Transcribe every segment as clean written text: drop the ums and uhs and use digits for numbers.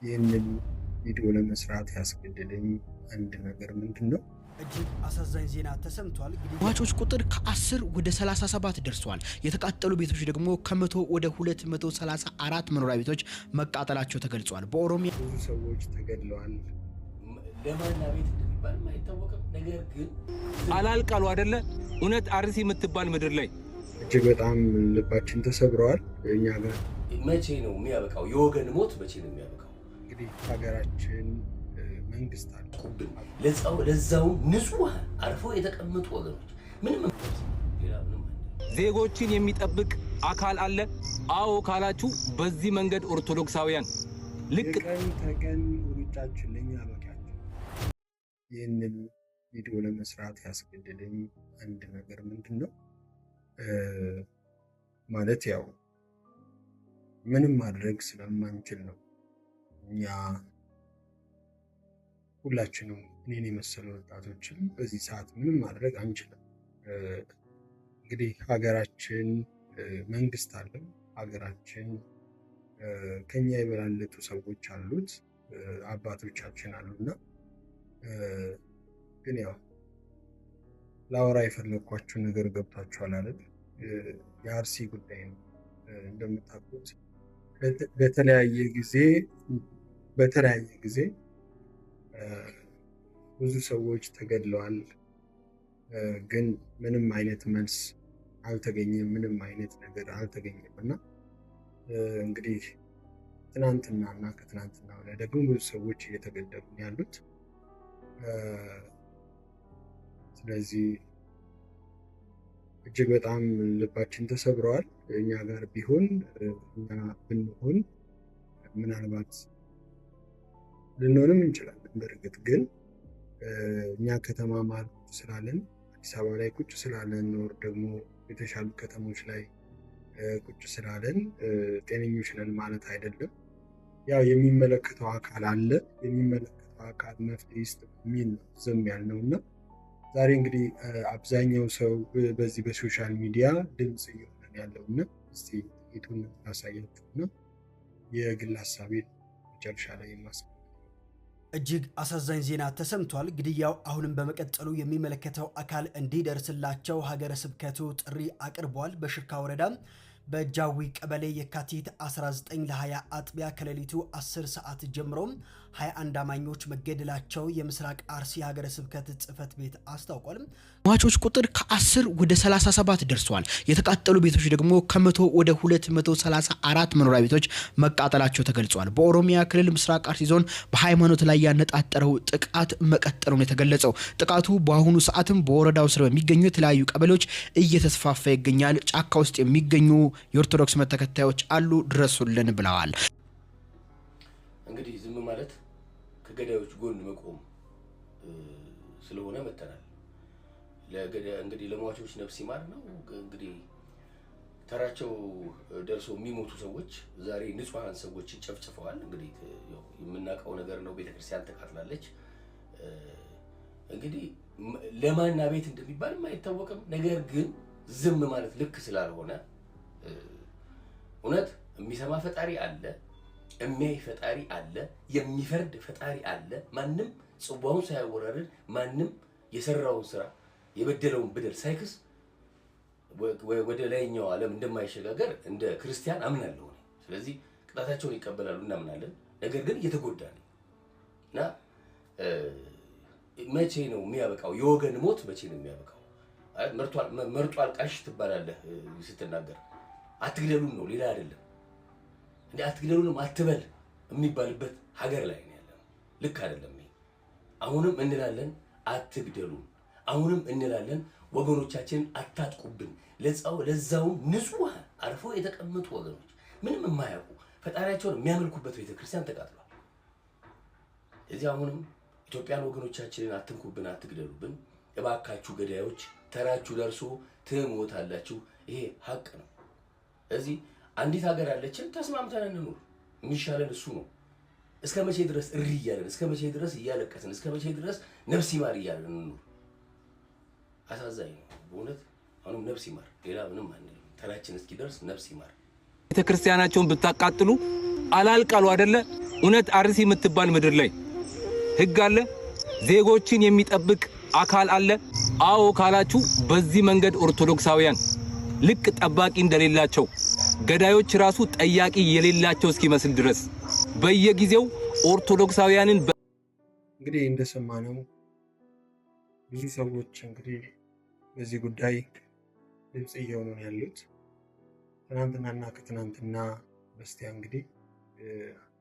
ይህንን ቪዲዮ ለመስራት ያስገደደኝ አንድ ነገር ምንድነው? እጅግ አሳዛኝ ዜና ተሰምቷል። ሟቾች ቁጥር ከ10 ወደ 37 ደርሷል። የተቃጠሉ ቤቶች ደግሞ ከ100 ወደ 234 መኖሪያ ቤቶች መቃጠላቸው ተገልጿል። በኦሮሚያ ብዙ ሰዎች ተገድለዋል። ለማና ቤት እንደሚባል አይታወቅም። ነገር ግን አላልቃሉ አይደለ? እውነት አርሲ የምትባል ምድር ላይ እጅግ በጣም ልባችን ተሰብረዋል። እኛ ጋር መቼ ነው የሚያበቃው? የወገን ሞት መቼ ነው የሚያበቃው? እንግዲህ ሀገራችን መንግስት አለ፣ ለዛው ንጹህ አርፈው የተቀመጡ ወገኖች ምንም ሌላ ምንም ዜጎችን የሚጠብቅ አካል አለ። አዎ ካላችሁ በዚህ መንገድ ኦርቶዶክሳውያን ልክ ቀን ተቀን ሩጫችን ለኛ በቃቸው። ይህንን ቪዲዮ ለመስራት ያስገደደኝ አንድ ነገር ምንድነው? ማለት ያው ምንም ማድረግ ስለማንችል ነው። እኛ ሁላችንም እኔን የመሰሉ ወጣቶችን በዚህ ሰዓት ምንም ማድረግ አንችልም። እንግዲህ ሀገራችን መንግስት አለው፣ ሀገራችን ከኛ የበላለጡ ሰዎች አሉት፣ አባቶቻችን አሉና ግን ያው ላወራ የፈለኳችሁ ነገር ገብታችኋል አይደል? የአርሲ ጉዳይ ነው። እንደምታውቁት በተለያየ ጊዜ ብዙ ሰዎች ተገድለዋል። ግን ምንም አይነት መልስ አልተገኘም፣ ምንም አይነት ነገር አልተገኘም እና እንግዲህ ትናንትና እና ከትናንትና ወዲያ ደግሞ ብዙ ሰዎች እየተገደሉ ያሉት። ስለዚህ እጅግ በጣም ልባችን ተሰብረዋል። እኛ ጋር ቢሆን እኛ ብንሆን ምናልባት ልንሆንም እንችላለን። በእርግጥ ግን እኛ ከተማ መሀል ቁጭ ስላለን፣ አዲስ አበባ ላይ ቁጭ ስላለን፣ ኖር ደግሞ የተሻሉ ከተሞች ላይ ቁጭ ስላለን ጤነኞች ነን ማለት አይደለም። ያው የሚመለከተው አካል አለ፣ የሚመለከተው አካል መፍትሄ ይስጥ የሚል ነው ዝም ያልነው እና ዛሬ እንግዲህ አብዛኛው ሰው በዚህ በሶሻል ሚዲያ ድምፅ እየሆነን ያለውና እስቲ ጥቂቱን ላሳያችሁና የግል ሀሳቤን መጨረሻ ላይ የማስቀምጥ። እጅግ አሳዛኝ ዜና ተሰምቷል። ግድያው አሁንም በመቀጠሉ የሚመለከተው አካል እንዲደርስላቸው ሀገረ ስብከቱ ጥሪ አቅርቧል። በሽርካ ወረዳ በጃዊ ቀበሌ የካቲት 19 ለ20 አጥቢያ ከሌሊቱ 10 ሰዓት ጀምሮ 21 አማኞች መገደላቸው የምስራቅ አርሲ ሀገረ ስብከት ጽሕፈት ቤት አስታውቋል። ሟቾች ቁጥር ከ10 ወደ 37 ደርሷል። የተቃጠሉ ቤቶች ደግሞ ከ100 ወደ 234 መኖሪያ ቤቶች መቃጠላቸው ተገልጿል። በኦሮሚያ ክልል ምስራቅ አርሲ ዞን በሃይማኖት ላይ ያነጣጠረው ጥቃት መቀጠሉን የተገለጸው ጥቃቱ በአሁኑ ሰዓትም በወረዳው ስር በሚገኙ የተለያዩ ቀበሌዎች እየተስፋፋ ይገኛል። ጫካ ውስጥ የሚገኙ የኦርቶዶክስ ተከታዮች አሉ፣ ድረሱልን ብለዋል። እንግዲህ ዝም ማለት ከገዳዮች ጎን መቆም ስለሆነ መተናል። እንግዲህ ለሟቾች ነፍስ ይማር ነው። እንግዲህ ተራቸው ደርሶ የሚሞቱ ሰዎች ዛሬ ንጹሃን ሰዎች ጨፍጭፈዋል። እንግዲህ የምናውቀው ነገር ነው። ቤተክርስቲያን ተቃጥላለች። እንግዲህ ለማና ቤት እንደሚባል አይታወቅም። ነገር ግን ዝም ማለት ልክ ስላልሆነ እውነት የሚሰማ ፈጣሪ አለ፣ የሚያይ ፈጣሪ አለ፣ የሚፈርድ ፈጣሪ አለ። ማንም ጽዋውን ሳያወራርድ፣ ማንም የሰራውን ስራ የበደለውን በደል ሳይክስ ወደ ላይኛው ዓለም እንደማይሸጋገር እንደ ክርስቲያን አምናለሁ። ስለዚህ ቅጣታቸውን ይቀበላሉ እናምናለን። ነገር ግን እየተጎዳ ነው እና መቼ ነው የሚያበቃው? የወገን ሞት መቼ ነው የሚያበቃው? መርጦ አልቃሽ ትባላለህ ስትናገር። አትግደሉን ነው፣ ሌላ አይደለም። እንደ አትግደሉንም አትበል የሚባልበት ሀገር ላይ ነው ያለነው። ልክ አይደለም። አሁንም እንላለን አትግደሉን፣ አሁንም እንላለን ወገኖቻችንን አታጥቁብን። ለዛውም ንጹህ አርፈው የተቀመጡ ወገኖች ምንም የማያውቁ ፈጣሪያቸውን የሚያመልኩበት ቤተክርስቲያን ተቃጥሏል። እዚህ አሁንም ኢትዮጵያን ወገኖቻችንን አትንኩብን፣ አትግደሉብን እባካችሁ ገዳዮች፣ ተራችሁ ደርሶ ትሞታላችሁ። ይሄ ሀቅ ነው። እዚህ አንዲት ሀገር አለችን፣ ተስማምተን እንኑር። የሚሻለን እሱ ነው። እስከ መቼ ድረስ እሪ እያለን፣ እስከ መቼ ድረስ እያለቀስን፣ እስከ መቼ ድረስ ነፍስ ይማር እያለን እንኑር? አሳዛኝ ነው በእውነት። አሁንም ነፍስ ይማር፣ ሌላ ምንም አንልም። ተራችን እስኪደርስ ነፍስ ይማር። ቤተክርስቲያናቸውን ብታቃጥሉ አላልቃሉ አይደለ? እውነት አርሲ የምትባል ምድር ላይ ህግ አለ? ዜጎችን የሚጠብቅ አካል አለ? አዎ ካላችሁ በዚህ መንገድ ኦርቶዶክሳውያን ልክ ጠባቂ እንደሌላቸው ገዳዮች ራሱ ጠያቂ የሌላቸው እስኪመስል ድረስ በየጊዜው ኦርቶዶክሳውያንን እንግዲህ እንደሰማነው ብዙ ሰዎች እንግዲህ በዚህ ጉዳይ ድምፅ እየሆኑ ነው ያሉት። ትናንትናና ከትናንትና በስቲያ እንግዲህ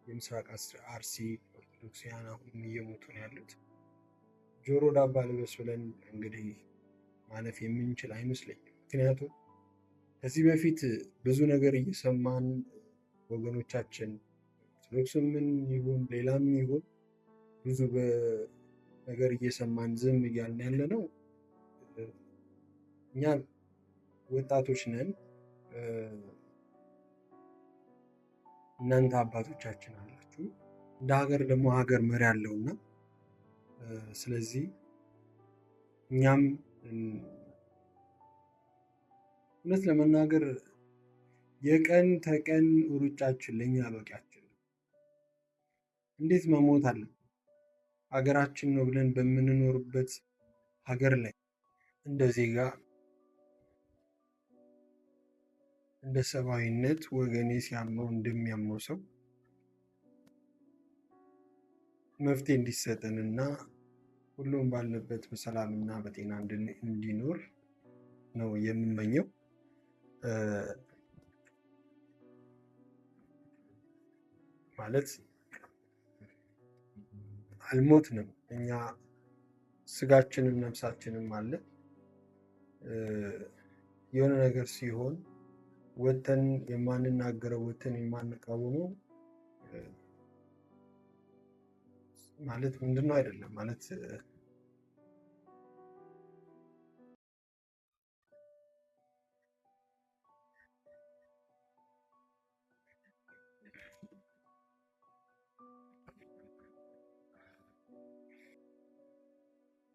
የምስራቅ አርሲ ኦርቶዶክሳውያን አሁንም እየሞቱ ነው ያሉት። ጆሮ ዳባ ልበስ ብለን እንግዲህ ማለፍ የምንችል አይመስለኝም። ምክንያቱም ከዚህ በፊት ብዙ ነገር እየሰማን ወገኖቻችን ኦርቶዶክስም ይሁን ሌላም ይሁን ብዙ ነገር እየሰማን ዝም እያልን ያለ ነው። እኛ ወጣቶች ነን፣ እናንተ አባቶቻችን አላችሁ። እንደ ሀገር ደግሞ ሀገር መሪ አለውና ስለዚህ እኛም እውነት ለመናገር የቀን ተቀን ሩጫችን ለኛ በቂያችን ነው። እንዴት መሞት አለ ሀገራችን ነው ብለን በምንኖርበት ሀገር ላይ እንደ ዜጋ እንደ ሰብአዊነት ወገኔ ሲያመው እንደሚያመው ሰው መፍትሄ እንዲሰጠንና ሁሉም ባለበት በሰላምና በጤና እንዲኖር ነው የምመኘው። ማለት አልሞትንም እኛ ስጋችንም ነፍሳችንም አለ። የሆነ ነገር ሲሆን ወተን የማንናገረው ወተን የማንቃወመው ማለት ምንድነው አይደለም ማለት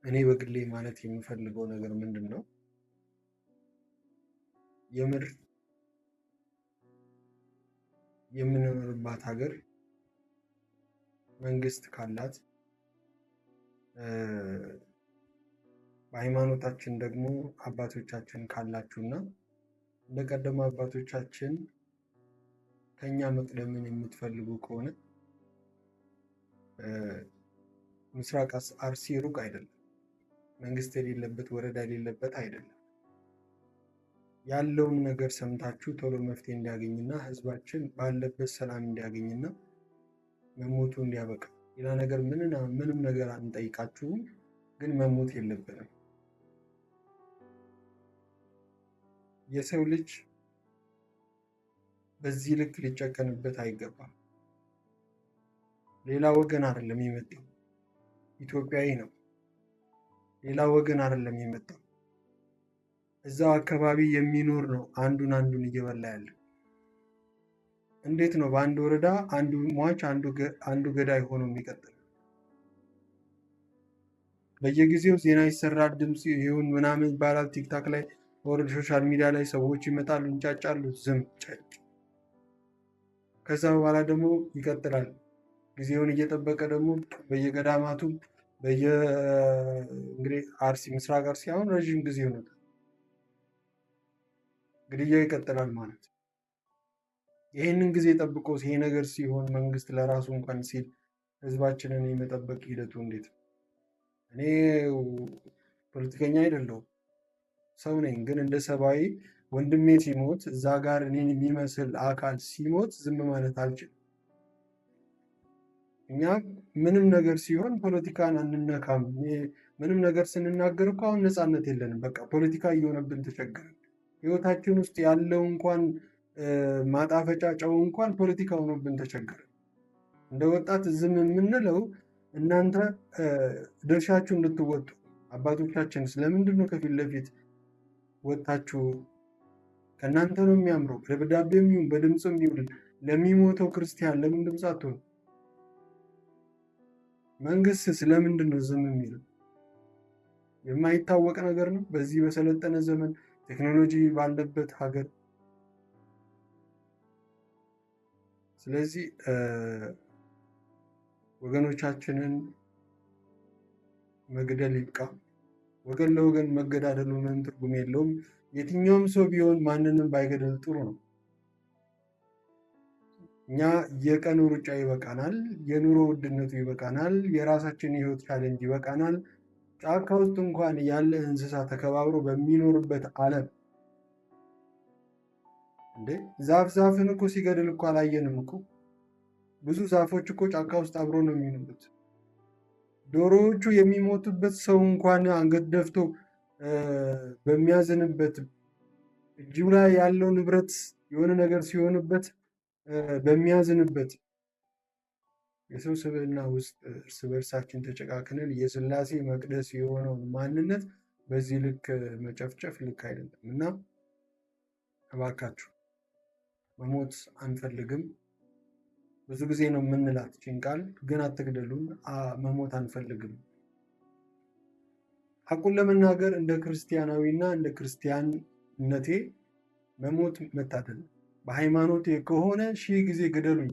እኔ በግሌ ማለት የምፈልገው ነገር ምንድን ነው? የምር የምንኖርባት ሀገር መንግስት ካላት በሃይማኖታችን ደግሞ አባቶቻችን ካላችሁና እንደቀደሙ አባቶቻችን ከኛ መቅደምን የምትፈልጉ ከሆነ ምስራቅ አርሲ ሩቅ አይደለም። መንግስት የሌለበት ወረዳ የሌለበት አይደለም። ያለውን ነገር ሰምታችሁ ቶሎ መፍትሄ እንዲያገኝና ህዝባችን ባለበት ሰላም እንዲያገኝና መሞቱ እንዲያበቃ ሌላ ነገር ምንም ነገር አንጠይቃችሁም፣ ግን መሞት የለብንም። የሰው ልጅ በዚህ ልክ ሊጨከንበት አይገባም። ሌላ ወገን አይደለም የመጣው፣ ኢትዮጵያዊ ነው። ሌላ ወገን አይደለም የመጣው፣ እዛው አካባቢ የሚኖር ነው አንዱን እየበላ ያለ። እንዴት ነው በአንድ ወረዳ አንዱ ሟች አንዱ ገዳይ ሆኖ የሚቀጥል? በየጊዜው ዜና ይሰራል፣ ድምፅ ይሁን ምናምን ይባላል። ቲክታክ ላይ ወርድ ሶሻል ሚዲያ ላይ ሰዎች ይመጣሉ፣ እንጫጫሉ፣ ዝም ጨጭ። ከዛ በኋላ ደግሞ ይቀጥላል። ጊዜውን እየጠበቀ ደግሞ በየገዳማቱ እንግዲህ አርሲ ምስራቅ አርሲ አሁን ረዥም ጊዜ ሆኖታል፣ ግድያው ይቀጥላል ማለት ነው። ይህንን ጊዜ ጠብቆ ይሄ ነገር ሲሆን መንግስት ለራሱ እንኳን ሲል ህዝባችንን የመጠበቅ ሂደቱ እንዴት ነው? እኔ ፖለቲከኛ አይደለሁም፣ ሰው ነኝ። ግን እንደ ሰብአዊ ወንድሜ ሲሞት እዛ ጋር እኔን የሚመስል አካል ሲሞት ዝም ማለት አልችልም። እኛ ምንም ነገር ሲሆን ፖለቲካን አንነካም። ምንም ነገር ስንናገር እኮ አሁን ነፃነት የለንም። በቃ ፖለቲካ እየሆነብን ተቸገረን። ህይወታችን ውስጥ ያለው እንኳን ማጣፈጫ ጨው እንኳን ፖለቲካ ሆኖብን ተቸገረን። እንደ ወጣት ዝም የምንለው እናንተ ድርሻችሁ እንድትወጡ አባቶቻችን ስለምንድን ነው ከፊት ለፊት ወጣችሁ? ከእናንተ ነው የሚያምረው። በደብዳቤም ይሁን በድምፅም ይሁን ለሚሞተው ክርስቲያን ለምን ድምፅ አትሆኑ? መንግስት ስለምንድን ነው ዝም የሚለው? የማይታወቅ ነገር ነው። በዚህ በሰለጠነ ዘመን ቴክኖሎጂ ባለበት ሀገር ስለዚህ ወገኖቻችንን መግደል ይብቃ። ወገን ለወገን መገዳደሉ ምንም ትርጉም የለውም። የትኛውም ሰው ቢሆን ማንንም ባይገደል ጥሩ ነው። እኛ የቀኑ ሩጫ ይበቃናል፣ የኑሮ ውድነቱ ይበቃናል፣ የራሳችን የህይወት ቻሌንጅ ይበቃናል። ጫካ ውስጥ እንኳን ያለ እንስሳ ተከባብሮ በሚኖርበት ዓለም እንዴ ዛፍን እኮ ሲገድል እኮ አላየንም እኮ። ብዙ ዛፎች እኮ ጫካ ውስጥ አብሮ ነው የሚኖሩት። ዶሮዎቹ የሚሞቱበት ሰው እንኳን አንገት ደፍቶ በሚያዝንበት፣ እጁ ላይ ያለው ንብረት የሆነ ነገር ሲሆንበት በሚያዝንበት የሰው ስብዕና ውስጥ እርስ በርሳችን ተጨቃክነን የሥላሴ መቅደስ የሆነውን ማንነት በዚህ ልክ መጨፍጨፍ ልክ አይደለም እና እባካችሁ መሞት አንፈልግም። ብዙ ጊዜ ነው የምንላት ይህችን ቃል፣ ግን አትግደሉን፣ መሞት አንፈልግም። ሐቁን ለመናገር እንደ ክርስቲያናዊና እንደ ክርስቲያንነቴ መሞት መታደል ነው። በሃይማኖቴ ከሆነ 1000 ጊዜ ግደሉኝ፣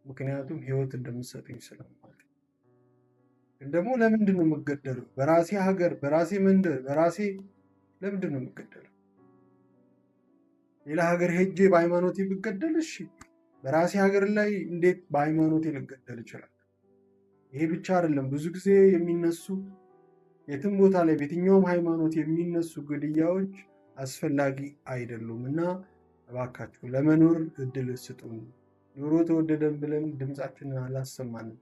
ምክንያቱም ህይወት እንደምትሰጡኝ ስለማውቅ። ግን ደግሞ ለምንድን ነው የምገደለው? በራሴ ሀገር፣ በራሴ መንደር፣ በራሴ ለምንድን ነው የምገደለው? ሌላ ሀገር ሄጄ በሃይማኖቴ ብገደል እሺ፣ በራሴ ሀገር ላይ እንዴት በሃይማኖቴ ልገደል ይችላል? ይሄ ብቻ አይደለም። ብዙ ጊዜ የሚነሱ የትም ቦታ ላይ በየትኛውም ሃይማኖት የሚነሱ ግድያዎች አስፈላጊ አይደሉም እና እባካችሁ ለመኖር እድል ስጡን። ኑሮ ተወደደን ብለን ድምፃችንን አላሰማንም።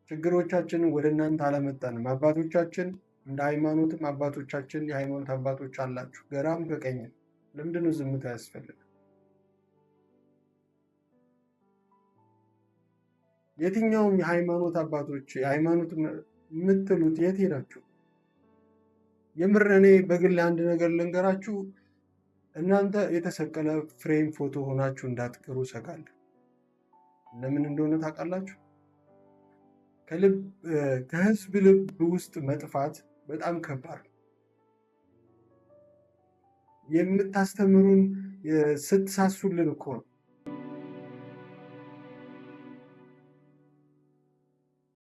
ችግሮቻችንን ወደ እናንተ አላመጣንም። አባቶቻችን እንደ ሃይማኖትም አባቶቻችን የሃይማኖት አባቶች አላችሁ፣ ገራም ከቀኝ። ለምንድነው ዝምታ ያስፈልግ? የትኛውም የሃይማኖት አባቶች የሃይማኖት የምትሉት የት ሄዳችሁ? የምር እኔ በግል አንድ ነገር ልንገራችሁ፣ እናንተ የተሰቀለ ፍሬም ፎቶ ሆናችሁ እንዳትቀሩ እሰጋለሁ። ለምን እንደሆነ ታውቃላችሁ? ከህዝብ ልብ ውስጥ መጥፋት በጣም ከባድ ነው። የምታስተምሩን ስትሳሱልን እኮ ነው።